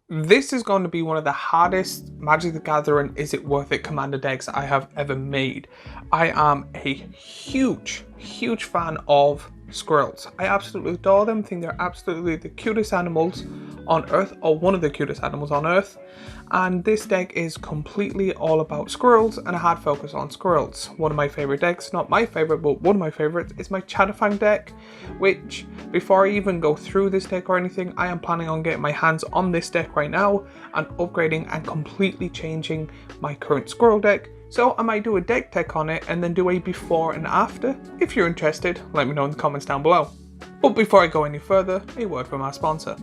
This is going to be one of the hardest Magic the Gathering Is It Worth It commander decks I have ever made. I am a huge fan of squirrels. I absolutely adore them, think they're absolutely the cutest animals on Earth, or one of the cutest animals on Earth. And this deck is completely all about squirrels and a hard focus on squirrels. One of my favorite decks, not my favorite, but one of my favorites, is my Chatterfang deck, which, before I even go through this deck or anything, I am planning on getting my hands on this deck right now and upgrading and completely changing my current squirrel deck. So I might do a deck tech on it and then do a before and after. If you're interested, let me know in the comments down below. But before I go any further, a word from our sponsor.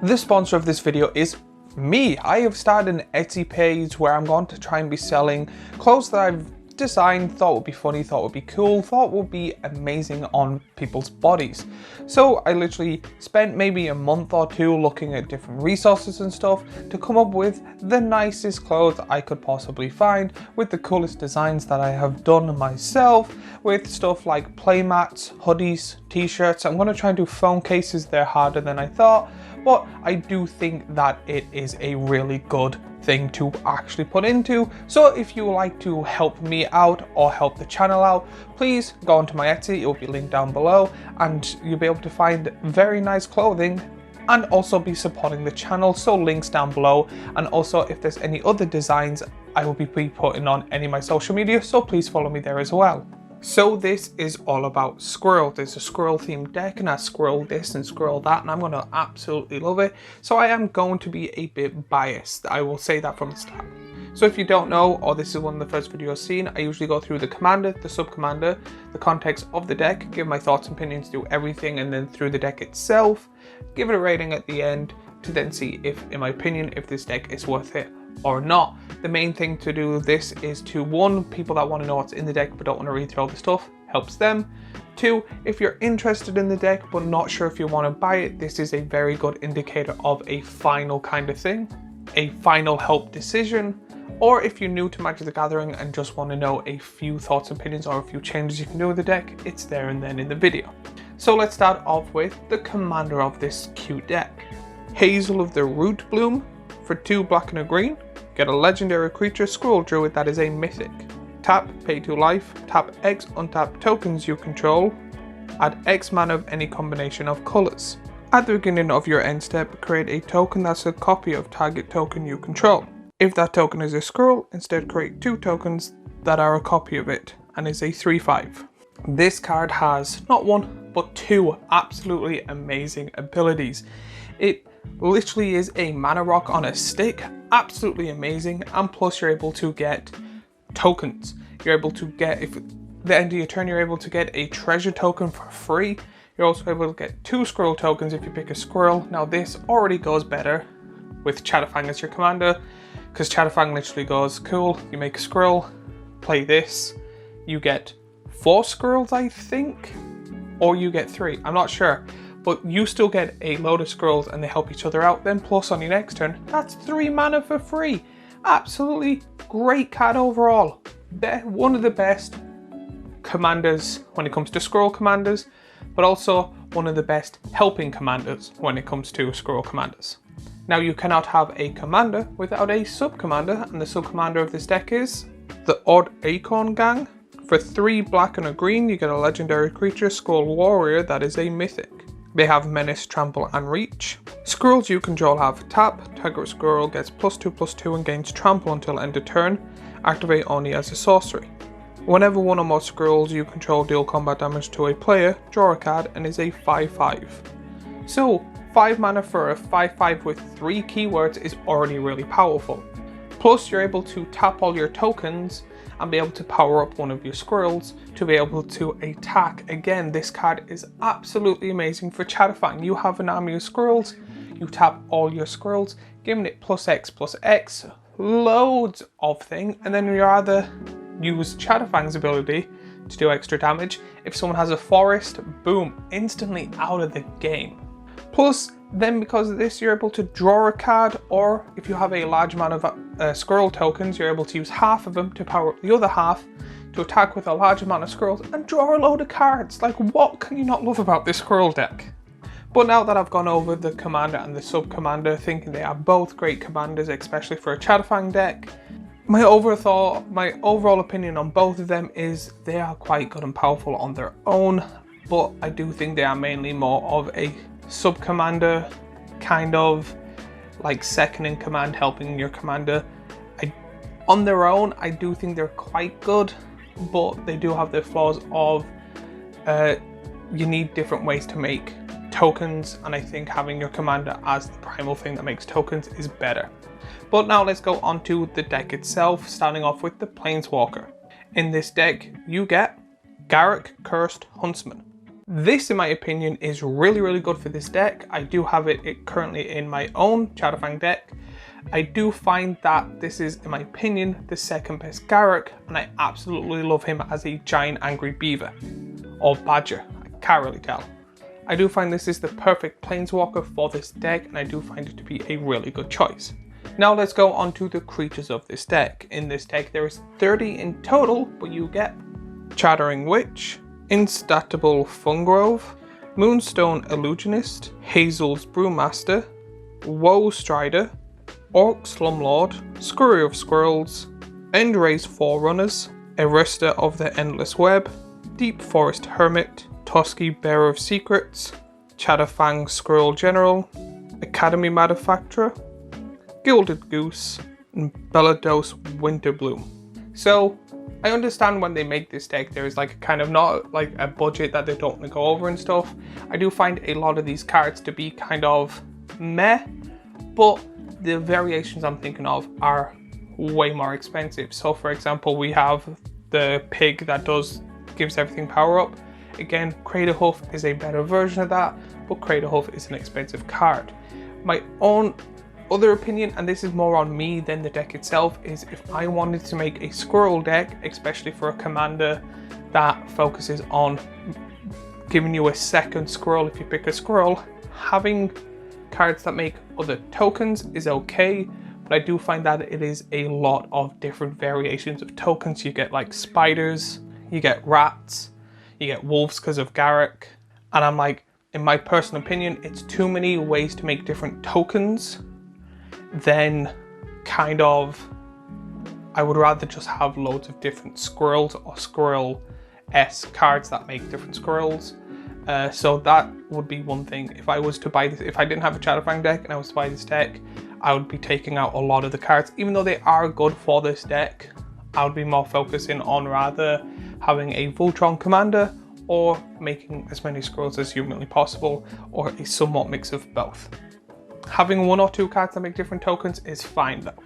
The sponsor of this video is me. I have started an Etsy page where I'm going to try and be selling clothes that I've designed, thought would be funny, thought would be cool, thought would be amazing on people's bodies. So I literally spent maybe a month or two looking at different resources and stuff to come up with the nicest clothes I could possibly find, with the coolest designs that I have done myself, with stuff like playmats, hoodies, t-shirts. I'm going to try and do phone cases. They're harder than I thought, but I do think that it is a really good thing to actually put into. So if you would like to help me out or help the channel out, please go onto my Etsy. It will be linked down below and you'll be able to find very nice clothing and also be supporting the channel. So links down below, and also if there's any other designs, I will be putting on any of my social media, so please follow me there as well. So this is all about squirrel. There's a squirrel themed deck and I squirrel this and squirrel that, and I'm going to absolutely love it. So I am going to be a bit biased. I will say that from the start. So if you don't know, or this is one of the first videos seen, I usually go through the commander, the sub-commander, the context of the deck, give my thoughts and opinions, do everything, and then through the deck itself, give it a rating at the end to then see if, in my opinion, if this deck is worth it or not. The main thing to do this is to, one, people that want to know what's in the deck but don't want to read through all the stuff, helps them. Two, if you're interested in the deck but not sure if you want to buy it, this is a very good indicator of a final kind of thing, a final help decision. Or if you're new to Magic the Gathering and just want to know a few thoughts and opinions or a few changes you can do with the deck, it's there and then in the video. So let's start off with the commander of this cute deck. Hazel of the Root Bloom. For 2 black and a green, get a legendary creature, Squirrel Druid, that is a mythic. Tap, pay 2 life, tap X untap tokens you control, add X mana of any combination of colours. At the beginning of your end step, create a token that's a copy of target token you control. If that token is a squirrel, instead create 2 tokens that are a copy of it, and is a 3/5. This card has not 1, but 2 absolutely amazing abilities. It literally is a mana rock on a stick, absolutely amazing, and plus you're able to get tokens. You're able to get, if at the end of your turn, you're able to get a treasure token for free. You're also able to get 2 squirrel tokens if you pick a squirrel. Now this already goes better with Chatterfang as your commander, because Chatterfang literally goes, cool, you make a squirrel, play this, you get 4 squirrels I think, or you get 3, I'm not sure. But you still get a load of squirrels and they help each other out. Then plus on your next turn, that's 3 mana for free. Absolutely great card overall. One of the best commanders when it comes to squirrel commanders, but also one of the best helping commanders when it comes to squirrel commanders. Now you cannot have a commander without a sub-commander, and the sub-commander of this deck is the Odd Acorn Gang. For 3 black and a green, you get a legendary creature, Skull Warrior, that is a mythic. They have Menace, Trample, and Reach. Squirrels you control have tap, target squirrel gets +2/+2 and gains Trample until end of turn, activate only as a sorcery. Whenever 1 or more squirrels you control deal combat damage to a player, draw a card, and is a 5/5. So 5 mana for a 5/5 with 3 keywords is already really powerful. Plus you're able to tap all your tokens and be able to power up one of your squirrels to be able to attack. Again, this card is absolutely amazing for Chatterfang. You have an army of squirrels, you tap all your squirrels, giving it +X/+X, loads of things, and then you either use Chatterfang's ability to do extra damage. If someone has a forest, boom, instantly out of the game. Plus, then because of this, you're able to draw a card, or if you have a large amount of squirrel tokens, you're able to use half of them to power up the other half to attack with a large amount of squirrels and draw a load of cards. Like, what can you not love about this squirrel deck? But now that I've gone over the commander and the sub-commander, thinking they are both great commanders, especially for a Chatterfang deck, my overall opinion on both of them is they are quite good and powerful on their own, but I do think they are mainly more of a sub-commander, kind of like second in command, helping your commander. On their own, I do think they're quite good, but they do have their flaws of you need different ways to make tokens, and I think having your commander as the primal thing that makes tokens is better. But now let's go on to the deck itself, starting off with the Planeswalker. In this deck, you get Garruk, Cursed Huntsman. This, in my opinion, is really good for this deck. I do have it currently in my own Chatterfang deck. I do find that this is, in my opinion, the second best Garruk, and I absolutely love him as a giant angry beaver, or badger, I can't really tell. I do find this is the perfect Planeswalker for this deck, and I do find it to be a really good choice. Now let's go on to the creatures of this deck. In this deck there is 30 in total, but you get Chattering Witch, Instatable Fungrove, Moonstone Illusionist, Hazel's Brewmaster, Woe Strider, Orc Slumlord, Scurry of Squirrels, Endray's Forerunners, Arrester of the Endless Web, Deep Forest Hermit, Toski Bearer of Secrets, Chatterfang Squirrel General, Academy Manufacturer, Gilded Goose, and Belados Winterbloom. So I understand when they make this deck there is like kind of not like a budget that they don't want to go over and stuff. I do find a lot of these cards to be kind of meh, but the variations I'm thinking of are way more expensive. So for example, we have the pig that gives everything power up. Again, Crater Hoof is a better version of that, but Crater Hoof is an expensive card. My own other opinion, and this is more on me than the deck itself, is if I wanted to make a squirrel deck, especially for a commander that focuses on giving you a second squirrel if you pick a squirrel, having cards that make other tokens is okay, but I do find that it is a lot of different variations of tokens. You get like spiders, you get rats, you get wolves because of Garruk, and I'm like, in my personal opinion, it's too many ways to make different tokens. Then kind of, I would rather just have loads of different squirrels or squirrel-esque cards that make different squirrels. So that would be one thing. If I was to buy this, if I didn't have a Chatterfang deck and I was to buy this deck, I would be taking out a lot of the cards. Even though they are good for this deck, I would be more focusing on rather having a Voltron commander or making as many squirrels as humanly possible, or a somewhat mix of both. Having one or two cards that make different tokens is fine though.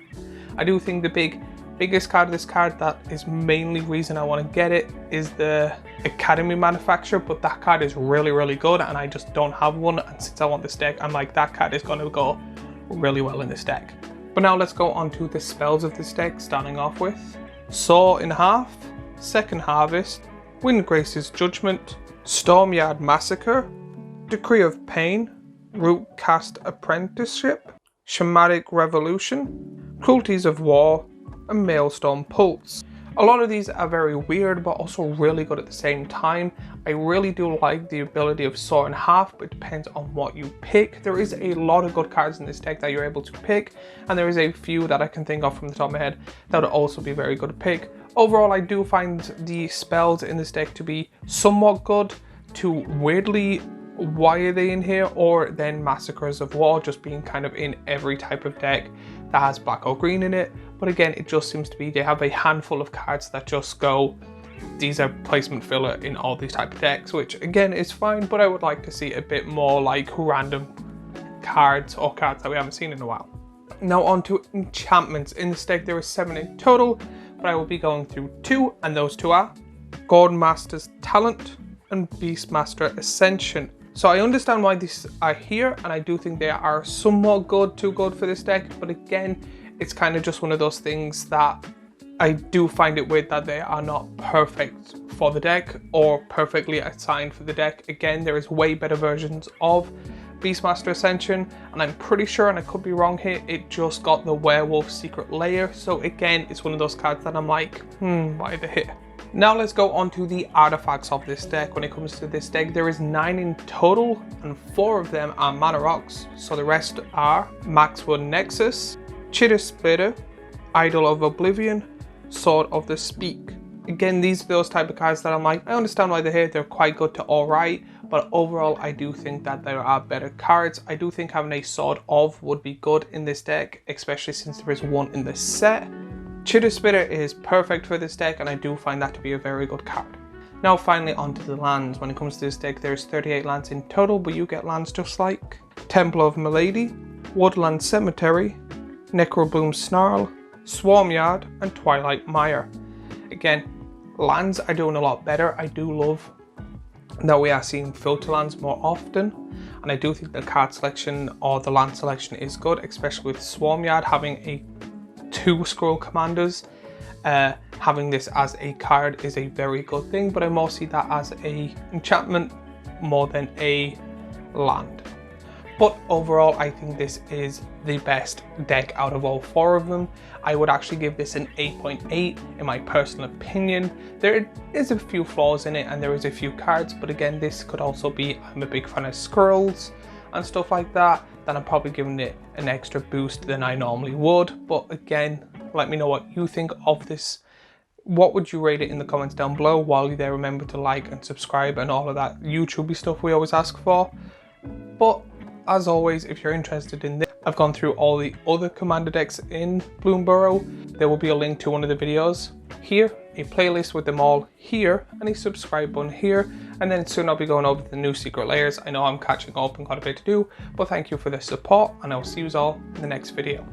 I do think the biggest card of this card that is mainly reason I want to get it is the Academy Manufacturer, but that card is really good and I just don't have one, and since I want this deck, I'm like, that card is going to go really well in this deck. But now let's go on to the spells of this deck, starting off with Saw in Half, Second Harvest, Windgrace's Judgment, Stormyard Massacre, Decree of Pain, Rootcast Apprenticeship, Shamanic Revolution, Cruelties of War, and Maelstrom Pulse. A lot of these are very weird, but also really good at the same time. I really do like the ability of Saw in Half, but it depends on what you pick. There is a lot of good cards in this deck that you're able to pick, and there is a few that I can think of from the top of my head that would also be very good to pick. Overall, I do find the spells in this deck to be somewhat good to weirdly, why are they in here? Or then Massacres of War just being kind of in every type of deck that has black or green in it. But again, it just seems to be they have a handful of cards that just go, these are placement filler in all these type of decks, which again is fine, but I would like to see a bit more like random cards or cards that we haven't seen in a while. Now on to enchantments. In this deck there is 7 in total, but I will be going through 2, and those 2 are Gordmaster's Talent and Beastmaster Ascension. So I understand why these are here, and I do think they are somewhat good, too good for this deck, but again, it's kind of just one of those things that I do find it weird that they are not perfect for the deck or perfectly assigned for the deck. Again, there is way better versions of Beastmaster Ascension, and I'm pretty sure, and I could be wrong here, it just got the Werewolf Secret Lair. So again, it's one of those cards that I'm like, why are they here? Now let's go on to the artifacts of this deck. When it comes to this deck, there is 9 in total and 4 of them are mana rocks. So the rest are Maxwood Nexus, Chitter Splitter, Idol of Oblivion, Sword of the Speak. Again, these are those type of cards that I'm like, I understand why they're here, they're quite good to alright, but overall I do think that there are better cards. I do think having a Sword of would be good in this deck, especially since there is one in the set. Chitter Splitter is perfect for this deck and I do find that to be a very good card. Now finally onto the lands. When it comes to this deck, there's 38 lands in total, but you get lands just like Temple of Milady, Woodland Cemetery, Necrobloom Snarl, Swarmyard and Twilight Mire. Again, lands are doing a lot better. I do love that we are seeing filter lands more often, and I do think the card selection or the land selection is good, especially with Swarmyard having a 2 scroll commanders. Having this as a card is a very good thing, but I more see that as a enchantment more than a land. But overall, I think this is the best deck out of all 4 of them. I would actually give this an 8.8 in my personal opinion. There is a few flaws in it and there is a few cards, but again, this could also be, I'm a big fan of Squirrels and stuff like that, then I'm probably giving it an extra boost than I normally would. But again, let me know what you think of this. What would you rate it in the comments down below? While you're there, remember to like and subscribe and all of that YouTubey stuff we always ask for. But as always, if you're interested in this, I've gone through all the other commander decks in Bloomburrow. There will be a link to one of the videos here, a playlist with them all here, and a subscribe button here. And then soon I'll be going over the new secret layers. I know I'm catching up and got a bit to do, but thank you for the support and I'll see you all in the next video.